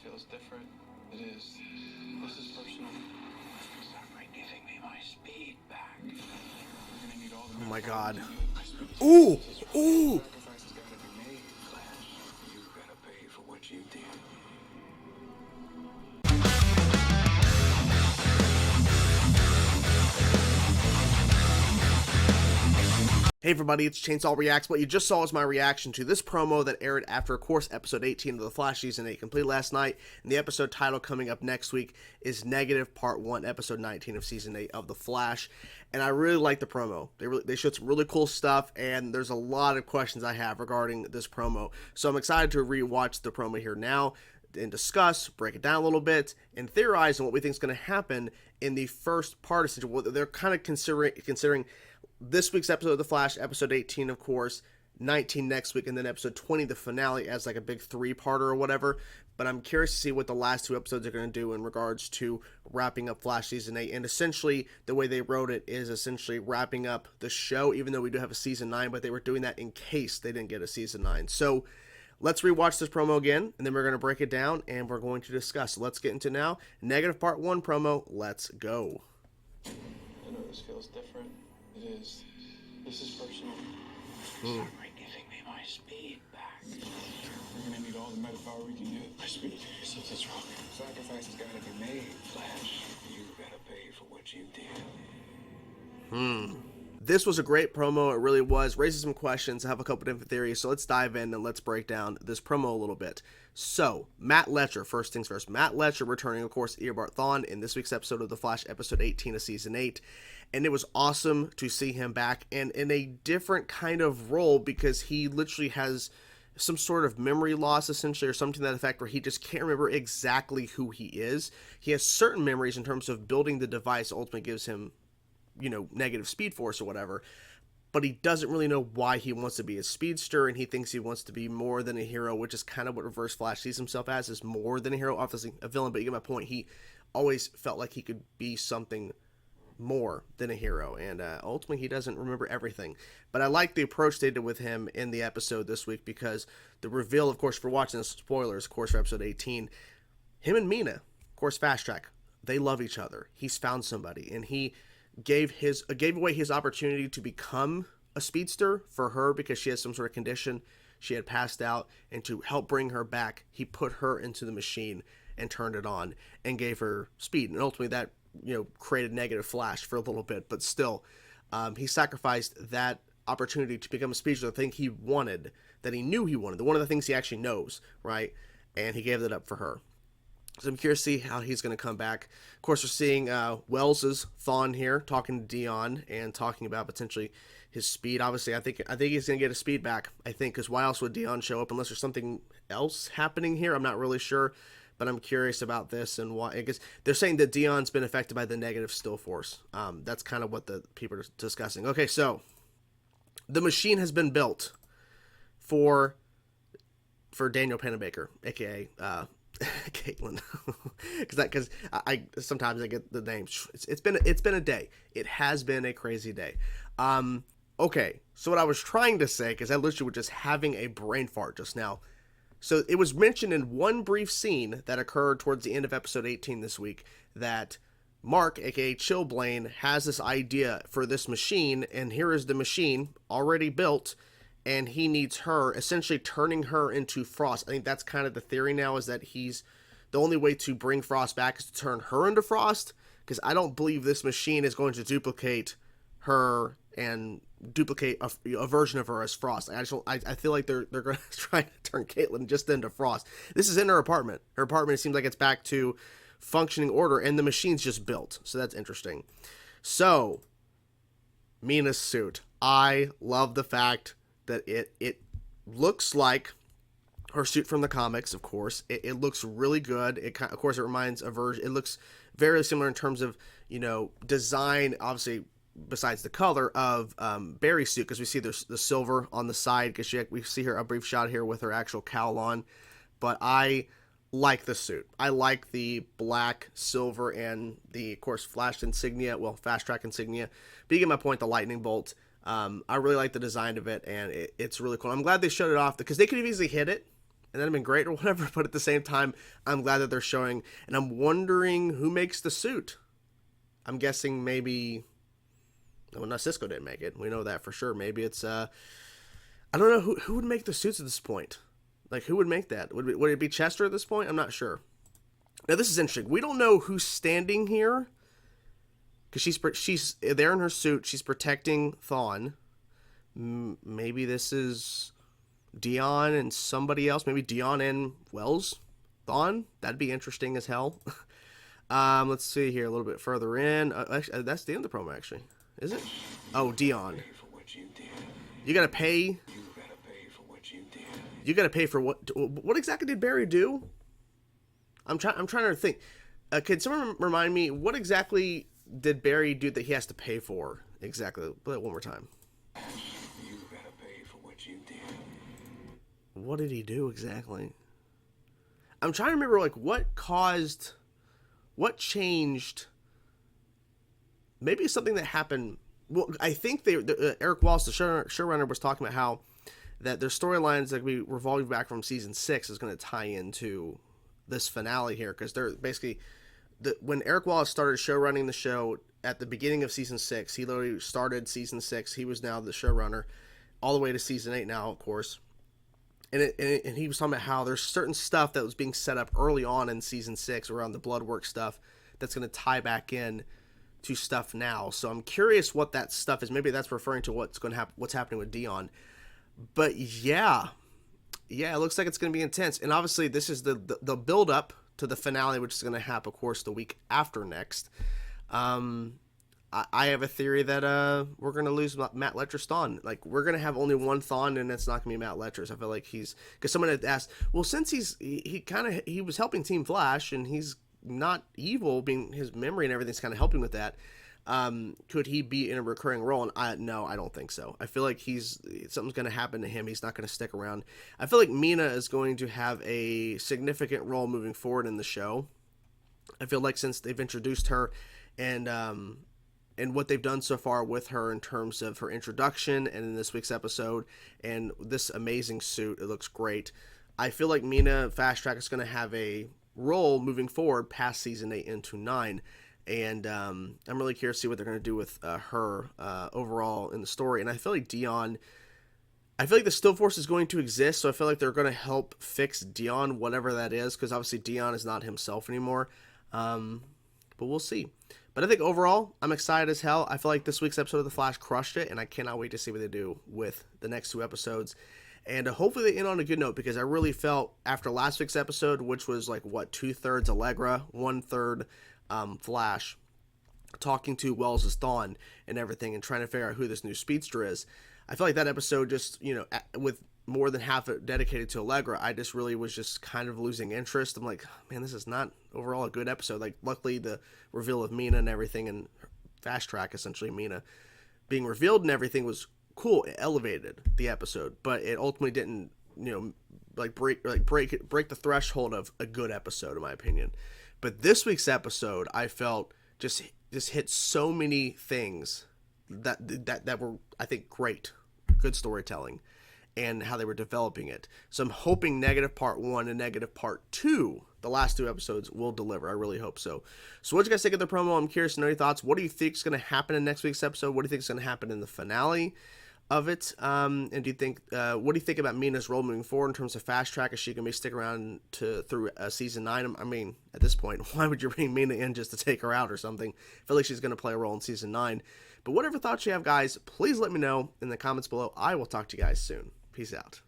feels different. It is. This is personal. Start by giving me my speed back. You're gonna need all the Oh my God. my speed. Ooh! Ooh! Sacrifices gotta be made. Flash, you gotta pay for what you did. Hey everybody, it's Chainsaw Reacts. What you just saw is my reaction to this promo that aired after, of course, episode 18 of The Flash Season 8 completed last night, and the episode title coming up next week is Negative Part 1, episode 19 of Season 8 of The Flash, and I really like the promo. They showed some really cool stuff, and there's a lot of questions I have regarding this promo, so I'm excited to rewatch the promo here now and discuss, break it down a little bit, and theorize on what we think is going to happen in the first part of what they're kind of considering this week's episode of The Flash, episode 18, of course, 19 next week, and then episode 20, the finale, as like a big three-parter or whatever. But I'm curious to see what the last two episodes are going to do in regards to wrapping up Flash Season 8. And essentially, the way they wrote it is essentially wrapping up the show, even though we do have a Season 9, but they were doing that in case they didn't get a Season 9. So let's rewatch this promo again, and then we're going to break it down, and we're going to discuss. So let's get into now. Negative Part 1 promo. Let's go. I know this feels different. It is. This is personal. Start by giving me my speed back. We're gonna need all the meta power we can get. My speed. Something's wrong. Sacrifices gotta be made. Flash, you gotta pay for what you did. This was a great promo. It really was. Raises some questions. I have a couple different theories. So let's dive in and let's break down this promo a little bit. So, Matt Letcher, first things first. Matt Letcher returning, of course, Eobard Thawne in this week's episode of The Flash, episode 18 of Season 8. And it was awesome to see him back and in a different kind of role because he literally has some sort of memory loss, essentially, or something to that effect, where he just can't remember exactly who he is. He has certain memories in terms of building the device ultimately gives him, you know, negative speed force or whatever, but he doesn't really know why he wants to be a speedster, and he thinks he wants to be more than a hero, which is kind of what Reverse Flash sees himself as, is more than a hero, obviously a villain, but you get my point. He always felt like he could be something more than a hero, and ultimately he doesn't remember everything. But I like the approach they did with him in the episode this week, because the reveal, of course, for watching the spoilers, of course, for episode 18, him and Mina, of course, Fast Track, they love each other. He's found somebody, and he gave away his opportunity to become a speedster for her because she has some sort of condition. She had passed out, and to help bring her back, he put her into the machine and turned it on and gave her speed. And ultimately that, you know, created negative Flash for a little bit, but still, he sacrificed that opportunity to become a speedster, the thing he wanted, that he knew he wanted, one of the things he actually knows, right? And he gave that up for her. So I'm curious to see how he's going to come back. Of course, we're seeing Wells's Thawne here talking to Dion and talking about potentially his speed. Obviously, I think he's going to get his speed back. I think, because why else would Dion show up unless there's something else happening here? I'm not really sure, but I'm curious about this and why. I guess they're saying that Dion's been affected by the negative still force. That's kind of what the people are discussing. Okay, so the machine has been built for Daniel Panabaker, aka Caitlin, because I sometimes I get the names. It's been a day. It has been a crazy day. Okay, so what I was trying to say, because I literally was just having a brain fart just now. So it was mentioned in one brief scene that occurred towards the end of episode 18 this week that Mark, aka Chillblaine, has this idea for this machine, and here is the machine already built. And he needs her, essentially turning her into Frost. I think that's kind of the theory now, is that the only way to bring Frost back is to turn her into Frost, because I don't believe this machine is going to duplicate her and duplicate a version of her as Frost. I feel like they're going to try to turn Caitlin just into Frost. This is in her apartment. Her apartment, it seems like it's back to functioning order, and the machine's just built. So that's interesting. So, Mina's suit. I love the fact that it looks like her suit from the comics, of course. It looks really good. Of course, it reminds a version. It looks very similar in terms of, you know, design, obviously, besides the color of Barry's suit, because we see the silver on the side, because we see her a brief shot here with her actual cowl on. But I like the suit. I like the black, silver, and the, of course, Flash insignia, well, Fast Track insignia. But you get my point, the lightning bolt. I really like the design of it, and it's really cool. I'm glad they showed it off, because they could have easily hid it, and that'd have been great or whatever, but at the same time, I'm glad that they're showing, and I'm wondering who makes the suit. I'm guessing maybe, well, no, Cisco didn't make it. We know that for sure. Maybe it's, I don't know, who would make the suits at this point? Like, who would make that? Would it be Chester at this point? I'm not sure. Now, this is interesting. We don't know who's standing here, because she's there in her suit. She's protecting Thawne. Maybe this is Dion and somebody else. Maybe Dion and Wells. Thawne. That'd be interesting as hell. Let's see here a little bit further in. Actually, that's the end of the promo, actually. Is it? Oh, Dion. You gotta pay. You gotta pay for what? What exactly did Barry do? I'm trying to think. Could someone remind me what exactly did Barry do that he has to pay for? Exactly. Play it one more time. You gotta pay for what you did. What did he do exactly? I'm trying to remember, like, what changed. Maybe something that happened. Well, I think Eric Wallace, the showrunner, was talking about how that their storylines that we revolving back from season 6 is going to tie into this finale here, because they're basically when Eric Wallace started showrunning the show at the beginning of season 6, he literally started season 6. He was now the showrunner all the way to season 8 now, of course. And he was talking about how there's certain stuff that was being set up early on in season 6 around the Bloodwork stuff that's going to tie back in to stuff now. So I'm curious what that stuff is. Maybe that's referring to what's going to happen, what's happening with Dion. But yeah, it looks like it's going to be intense. And obviously, this is the build up to the finale, which is going to happen, of course, the week after next. I have a theory that we're going to lose Matt Letcher's Thawne. Like, we're going to have only one Thawne, and it's not going to be Matt Letcher's. I feel like because someone had asked, well, since he was helping Team Flash, and he's not evil, being his memory and everything's kind of helping with that. Could he be in a recurring role? And no, I don't think so. I feel like something's going to happen to him. He's not going to stick around. I feel like Mina is going to have a significant role moving forward in the show. I feel like since they've introduced her and what they've done so far with her in terms of her introduction and in this week's episode and this amazing suit, it looks great. I feel like Mina Fast Track is going to have a role moving forward past season 8 into 9. And I'm really curious to see what they're going to do with her overall in the story. And I feel like Dion, I feel like the Still Force is going to exist, so I feel like they're going to help fix Dion, whatever that is, because obviously Dion is not himself anymore. But we'll see. But I think overall, I'm excited as hell. I feel like this week's episode of The Flash crushed it, and I cannot wait to see what they do with the next 2 episodes. And hopefully they end on a good note, because I really felt after last week's episode, which was like, 2/3 Allegra, 1/3 Flash, talking to Wells' Thawne and everything and trying to figure out who this new speedster is. I feel like that episode just, with more than half it dedicated to Allegra, I just really was just kind of losing interest. I'm like, man, this is not overall a good episode. Like, luckily the reveal of Mina and everything, and Fast Track, essentially Mina being revealed and everything, was cool. It elevated the episode, but it ultimately didn't, break the threshold of a good episode, in my opinion. But this week's episode, I felt just hit so many things that were, I think, great, good storytelling, and how they were developing it. So I'm hoping negative part 1 and negative part 2, the last 2 episodes, will deliver. I really hope so. So what do you guys think of the promo? I'm curious to know your thoughts. What do you think is going to happen in next week's episode? What do you think is going to happen in the finale of it? And do you think, what do you think about Mina's role moving forward in terms of Fast Track? Is she going to be sticking around through season 9? I mean, at this point, why would you bring Mina in just to take her out or something? I feel like she's going to play a role in season 9. But whatever thoughts you have, guys, please let me know in the comments below. I will talk to you guys soon. Peace out.